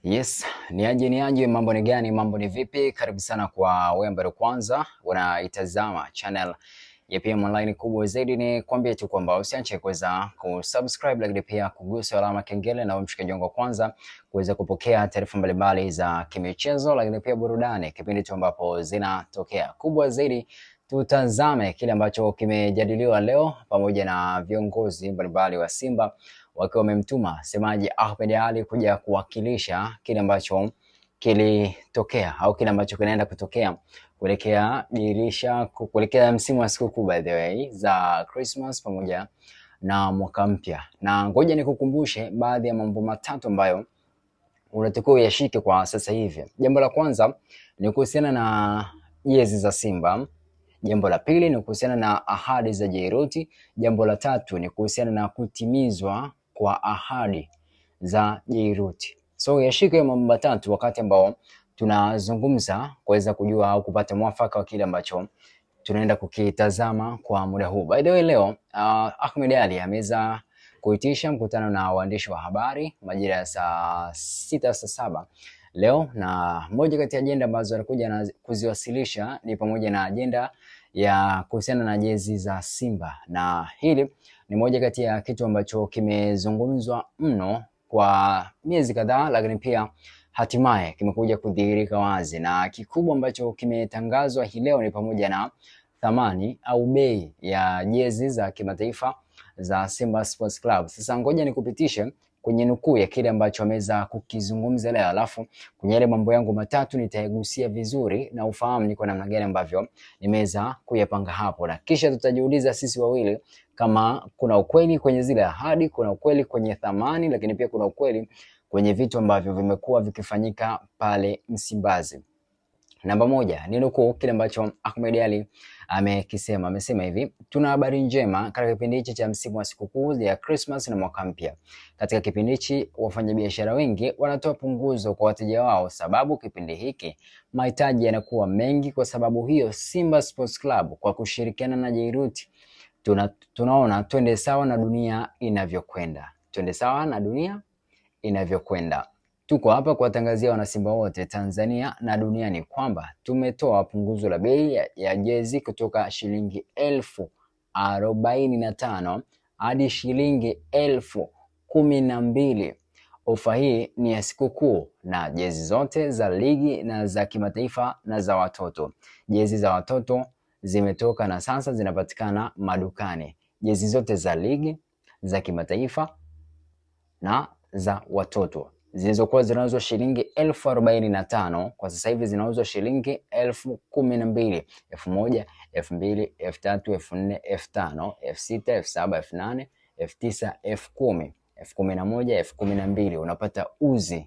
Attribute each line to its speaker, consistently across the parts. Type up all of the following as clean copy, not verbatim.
Speaker 1: Yes, ni aje mambo ni gani, mambo ni vipi? Karibu sana kwa wewe ambaye kwanza unaitazama channel ya PM Online. Kubwa zaidi ni kuambia tu kwamba usiache kuweza kusubscribe, lakini pia kugusa alama kengele na umshike jongo kwanza kuweza kupokea taarifa mbalimbali za kimichezo, lakini pia burudani kipindi tu ambapo zinatokea. Kubwa zaidi tutazame kile ambacho kimejadiliwa leo pamoja na viongozi mbalimbali wa Simba wakiwa wamemtuma semaji Ahmed Ally kuja kuwakilisha kile ambacho kilitokea au kile ambacho kinaenda kutokea kuelekea msimu wa sikukuu by the way za Christmas pamoja na mwaka mpya. Na ngoja nikukumbushe baadhi ya mambo matatu ambayo unatakiwa uyashike kwa sasa hivi. Jambo la kwanza ni kuhusiana na jezi za Simba. Jambo la pili ni kuhusiana na ahadi za Jairuti. Jambo la tatu ni kuhusiana na kutimizwa kwa ahadi za Jairuti. So yashike mambo matatu wakati ambao tunazungumza kuweza kujua au kupata mwafaka wa kile ambacho tunaenda kukitazama kwa muda huu. By the way leo Ahmed Ally ameweza kuitisha mkutano na waandishi wa habari majira ya saa 6 saa 7 leo, na moja kati ya ajenda ambazo anakuja na kuziwasilisha ni pamoja na ajenda ya kuhusiana na jezi za Simba, na hili ni moja kati ya kitu ambacho kimezungumzwa mno kwa miezi kadhaa, lakini pia hatimaye kimekuja kudhihirika wazi, na kikubwa ambacho kimetangazwa hii leo ni pamoja na thamani au bei ya jezi za kimataifa za Simba Sports Club. Sasa ngoja nikupitishe kwenye nukuu ya kile ambacho ameweza kukizungumza leo, alafu kwenye yale mambo yangu matatu nitaigusia vizuri na ufahamu ni kwa namna gani ambavyo nimeweza kuyapanga hapo, na kisha tutajiuliza sisi wawili kama kuna ukweli kwenye zile ahadi, kuna ukweli kwenye thamani, lakini pia kuna ukweli kwenye vitu ambavyo vimekuwa vikifanyika pale Msimbazi. Namba moja ni nukuu kile ambacho Ahmed Ally amekisema. Amesema hivi: tuna habari njema katika kipindi hichi cha msimu wa sikukuu ya Christmas na mwaka mpya. Katika kipindi hichi wafanyabiashara wengi wanatoa punguzo kwa wateja wao, sababu kipindi hiki mahitaji yanakuwa mengi. Kwa sababu hiyo Simba Sports Club kwa kushirikiana na Jairuti tunaona twende sawa na dunia inavyokwenda. Twende sawa na dunia inavyokwenda. Tuko hapa kuwatangazia wanasimba wote Tanzania na duniani kwamba tumetoa punguzo la bei ya jezi kutoka shilingi 45,000 hadi shilingi 12,000. Ofa hii ni ya sikukuu na jezi zote za ligi na za kimataifa na za watoto. Jezi za watoto zimetoka na sasa zinapatikana madukani. Jezi zote za ligi, za kimataifa na za watoto zilizokuwa zinauzwa shilingi 45,000 kwa sasa hivi zinauzwa shilingi 12,000, 1,000, 2,000, 3,000, 4,000, 5,000, 6,000, 7,000, 8,000, 9,000, 10,000, 11,000, 12,000. Unapata uzi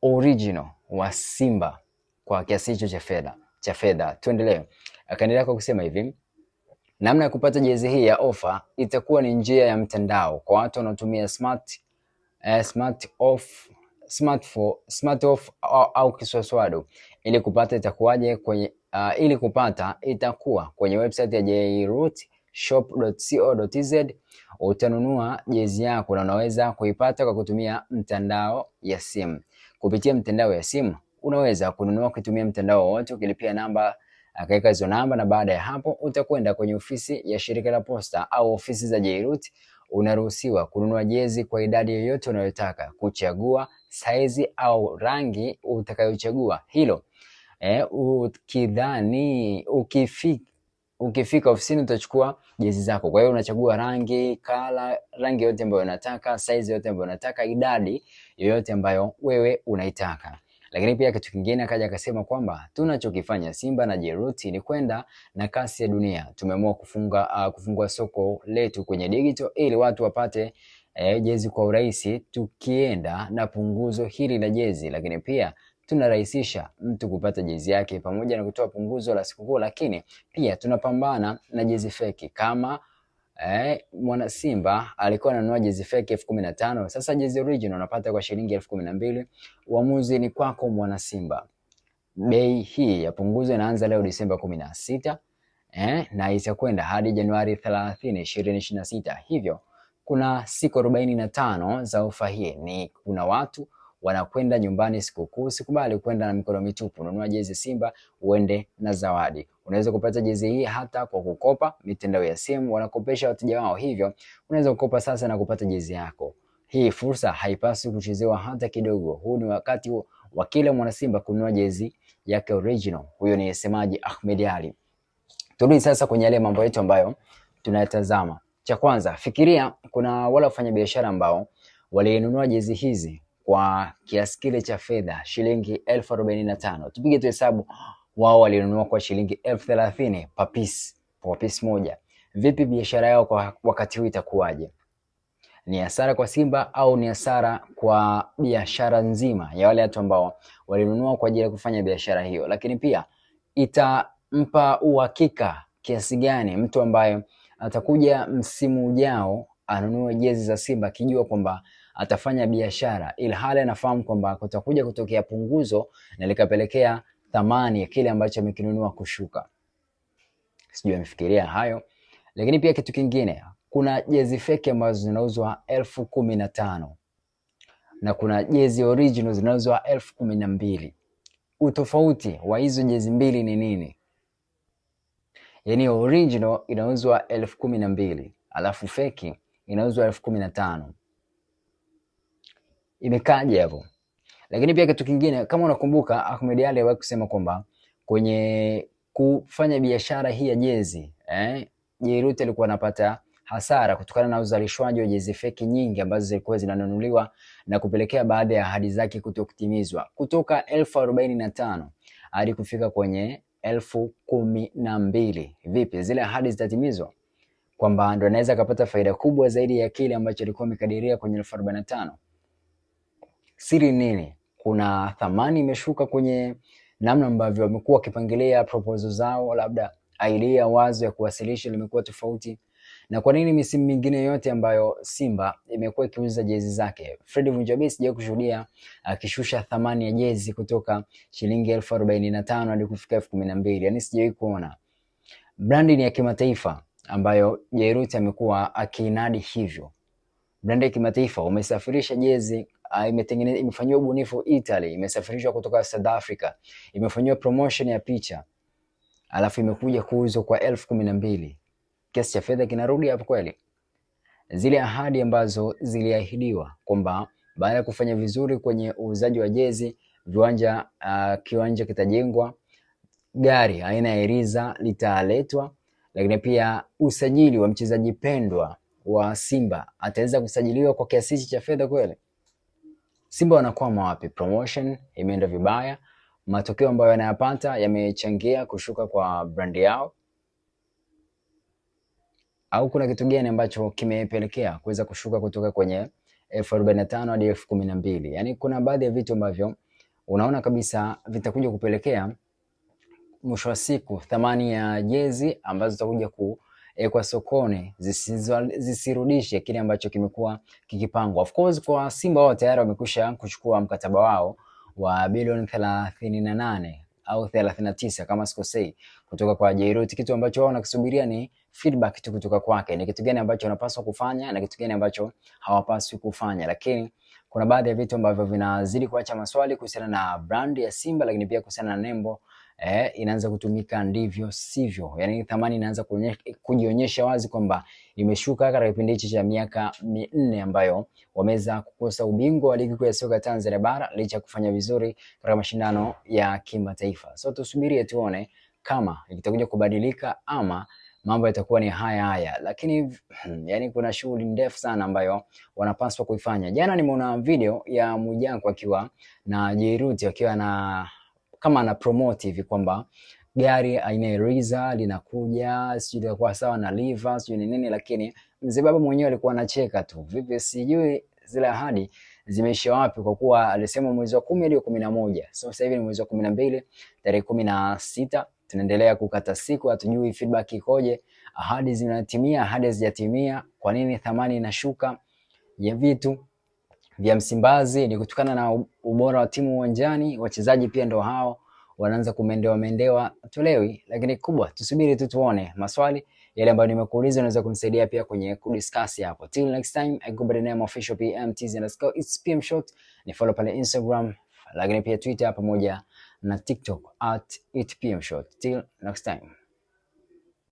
Speaker 1: original wa Simba kwa kiasi hicho cha fedha. Tuendelee. Akaendelea kwa kusema hivi: namna ya kupata jezi hii ya ofa itakuwa ni njia ya mtandao kwa watu wanaotumia smart off au kiswaswadu. Ili kupata itakuwa kwenye website ya jairutishop.co.tz. Utanunua jezi yako na unaweza kuipata kwa kutumia mtandao ya simu. Kupitia mtandao ya simu unaweza kununua kutumia mtandao wote, ukilipia namba akaweka hizo namba, na baada ya hapo utakwenda kwenye ofisi ya shirika la posta au ofisi za Jairuti. Unaruhusiwa kununua jezi kwa idadi yoyote unayotaka, kuchagua saizi au rangi utakayochagua. Hilo ukifika ofisini utachukua jezi zako. Kwa hiyo unachagua rangi yote ambayo unataka, saizi yote ambayo unataka, idadi yoyote ambayo wewe unaitaka. Lakini pia kitu kingine akaja akasema kwamba tunachokifanya Simba na Jairuti ni kwenda na kasi ya dunia. Tumeamua kufungua soko letu kwenye digital ili watu wapate jezi kwa urahisi, tukienda na punguzo hili la jezi. Lakini pia tunarahisisha mtu kupata jezi yake pamoja na kutoa punguzo la sikukuu, lakini pia tunapambana na jezi feki. Kama mwana Simba alikuwa ananunua jezi fake 15,000, sasa jezi original unapata kwa shilingi 12,000. Uamuzi ni kwako mwana Simba. Bei hii ya punguzo inaanza leo Disemba 16 na itakwenda hadi Januari 30, 2026. Hivyo kuna siku 45 za ofa hii. Kuna watu wanakwenda nyumbani sikukuu. Usikubali kwenda na mikono mitupu. Nunua jezi Simba uende na zawadi. Unaweza kupata jezi hii hata kwa kukopa. Mitandao ya simu wanakopesha wateja wao, hivyo unaweza kukopa sasa na kupata jezi yako. Hii fursa haipaswi kuchezewa hata kidogo. Huu ni wakati wa kila mwana Simba kununua jezi yake original. Huyo ni msemaji Ahmed Ally. Turudi sasa kwenye yale mambo yetu ambayo tunayatazama. Cha kwanza, fikiria kuna wale wafanyabiashara ambao walinunua jezi hizi kwa kiasi kile cha fedha shilingi 45,000. Tupige tu hesabu, wao walinunua kwa shilingi 30,000 kwa piece moja. Vipi biashara yao kwa wakati huu itakuwaje? Ni hasara kwa Simba au ni hasara kwa biashara nzima ya wale watu ambao walinunua kwa ajili ya kufanya biashara hiyo? Lakini pia itampa uhakika kiasi gani mtu ambaye atakuja msimu ujao anunue jezi za Simba akijua kwamba atafanya biashara, ili hali anafahamu kwamba kutakuja kutokea punguzo na likapelekea thamani ya kile ambacho amekinunua kushuka. Sijui amefikiria hayo. Lakini pia kitu kingine, kuna jezi fake ambazo zinauzwa 15,000 na kuna jezi original zinauzwa 12,000. Utofauti wa hizo jezi mbili ni nini? Yaani original inauzwa 12,000 alafu fake inauzwa 15,000. Imekaje hapo? Lakini pia kitu kingine, kama unakumbuka Ahmed Ally aliwahi kusema kwamba kwenye kufanya biashara hii ya jezi, Jairuti alikuwa anapata hasara kutokana na uzalishwaji wa jezi feki nyingi ambazo zilikuwa zinanunuliwa na kupelekea baadhi ya ahadi zake kutokutimizwa, kutoka 45,000 hadi kufika kwenye 12,000. Vipi zile ahadi zitatimizwa? Kwamba ndo anaweza kupata faida kubwa zaidi ya kile ambacho alikuwa amekadiria kwenye 45,000. Siri nini? Kuna thamani imeshuka kwenye namna ambavyo wamekuwa wakipangilia proposal zao, labda idea wazo ya kuwasilisha limekuwa tofauti. Na kwa nini misimu mingine yote ambayo Simba imekuwa ikiuza jezi zake, Fred Vunjabe sijawahi kushuhudia akishusha thamani ya jezi kutoka shilingi 45,000 hadi kufika 12,000. Yaani sijawahi kuona. Brandi ni ya kimataifa ambayo Jairuti amekuwa akinadi hivyo. Brandi ya kimataifa, umesafirisha jezi, imefanywa ubunifu Italy, imesafirishwa kutoka South Africa, imefanywa promotion ya picha, alafu imekuja kuuzwa kwa 12,000. Kiasi cha fedha kinarudi hapo kweli? Zile ahadi ambazo ziliahidiwa kwamba baada ya kufanya vizuri kwenye uuzaji wa jezi, kiwanja kitajengwa, gari aina ya Eriza litaletwa, lakini pia usajili wa mchezaji pendwa wa Simba ataweza kusajiliwa kwa kiasi cha fedha kweli? Simba wanakwama wapi? Promotion imeenda vibaya, matokeo ambayo yanayapata yamechangia kushuka kwa brandi yao, au kuna kitu gani ambacho kimepelekea kuweza kushuka kutoka kwenye 45,000 hadi 12,000? Yaani kuna baadhi ya vitu ambavyo unaona kabisa vitakuja kupelekea mwisho wa siku thamani ya jezi ambazo zitakuja kuwekwa sokoni zisirudishe kile ambacho kimekuwa kikipangwa. Of course kwa Simba wao tayari wamekwisha kuchukua mkataba wao wa bilioni 38 au 39 kama sikosei kutoka kwa Jairuti. Kitu ambacho wao wanakisubiria ni feedback tu kutoka kwake, ni kitu gani ambacho wanapaswa kufanya na kitu gani ambacho hawapaswi kufanya. Lakini kuna baadhi ya vitu ambavyo vinazidi kuacha maswali kuhusiana na brand ya Simba, lakini pia kuhusiana na nembo inaanza kutumika ndivyo sivyo. Yaani thamani inaanza kujionyesha wazi kwamba imeshuka katika kipindi hichi cha miaka 4 ambayo wameweza kukosa ubingwa wa ligi kuu ya soka Tanzania bara licha ya kufanya vizuri katika mashindano ya kimataifa. So tusubirie tuone kama itakuja kubadilika ama mambo yatakuwa ni haya. Lakini yani kuna shughuli ndefu sana ambayo wanapaswa kuifanya. Jana nimeona video ya Mwijaku akiwa na Jairuti akiwa na kama ana promote hivi kwamba gari aina ya Eriza linakuja, sijui litakuwa sawa na Liva, sijui nini, lakini mzee baba mwenyewe alikuwa anacheka tu. Vipi sijui zile ahadi zimeisha wapi, kwa kuwa alisema mwezi wa 10 hadi 11. So sasa hivi ni mwezi wa 12, tarehe 16, tunaendelea kukata siku, hatujui feedback ikoje, ahadi zinatimia, ahadi hazijatimia. Kwa nini thamani inashuka ya vitu vya Msimbazi? Ni kutokana na ubora wa timu uwanjani, wachezaji pia ndio hao wanaanza kumendewa tulewi, lakini kubwa tusubiri tu tuone. Maswali yale ambayo nimekuuliza unaweza kunisaidia pia kwenye kudiscuss hapo. Till next time, I go by the name official PMTZ_. It's PM Short. Ni follow pale Instagram, lakini pia Twitter pamoja na TikTok @itpmshort. Till next time.